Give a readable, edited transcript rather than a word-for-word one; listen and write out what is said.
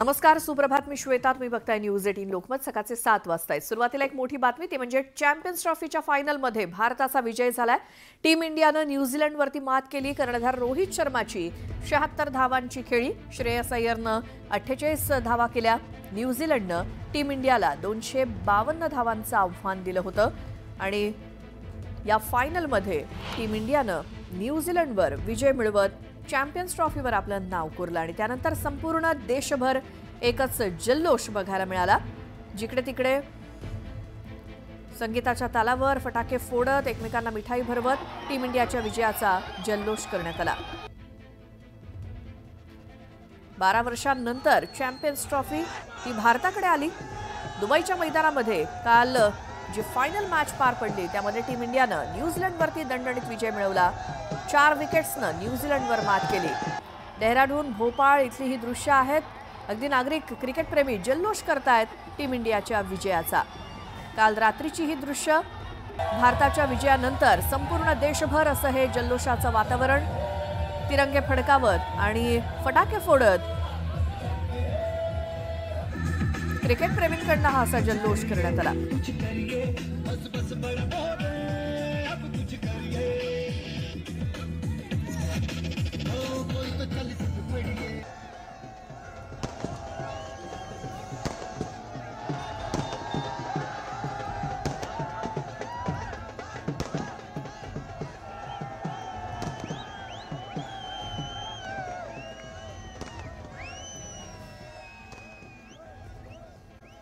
नमस्कार, सुप्रभात. मी श्वेता. तुम्ही बघताय न्यूज 18 लोकमत. सकाळचे 7 वाजता आहे. सुरुवातीला एक मोठी बातमी, ती म्हणजे चॅम्पियन्स ट्रॉफीच्या फायनलमध्ये भारताचा विजय झालाय. टीम इंडियानं न्यूझीलंडवरती मात केली. कर्णधार रोहित शर्माची 76 धावांची खेळी. श्रेयस अय्यरनं 48 धावा केल्या. न्यूझीलंडनं टीम इंडियाला 252 धावांचं आव्हान दिलं होतं आणि या फायनलमध्ये टीम इंडियानं न्यूझीलंडवर विजय मिळवत चॅम्पियन्स ट्रॉफीवर आपलं नाव कोरलं आणि त्यानंतर संपूर्ण देशभर एकच जल्लोष बघायला मिळाला. जिकडे तिकडे संगीताच्या तालावर फटाके फोडत एकमेकांना मिठाई भरवत टीम इंडियाच्या विजयाचा जल्लोष करण्यात आला. 12 वर्षांनंतर चॅम्पियन्स ट्रॉफी ही भारताकडे आली. दुबईच्या मैदानामध्ये काल जी फायनल मॅच पार पडली त्यामध्ये टीम इंडियानं न्यूझीलंडवरती दणदणीत विजय मिळवला. 4 विकेट्सनं न्यूझीलंडवर मात केली. डेहराडून, भोपाळ इथली ही दृश्य आहेत. अगदी नागरिक, क्रिकेटप्रेमी जल्लोष करतायत टीम इंडियाच्या विजयाचा. काल रात्रीची ही दृश्य. भारताच्या विजयानंतर संपूर्ण देशभर असं हे जल्लोषाचं वातावरण. तिरंगे फडकावत आणि फटाके फोडत क्रिकेटप्रेमींकडनं हा असा जल्लोष करण्यात आला.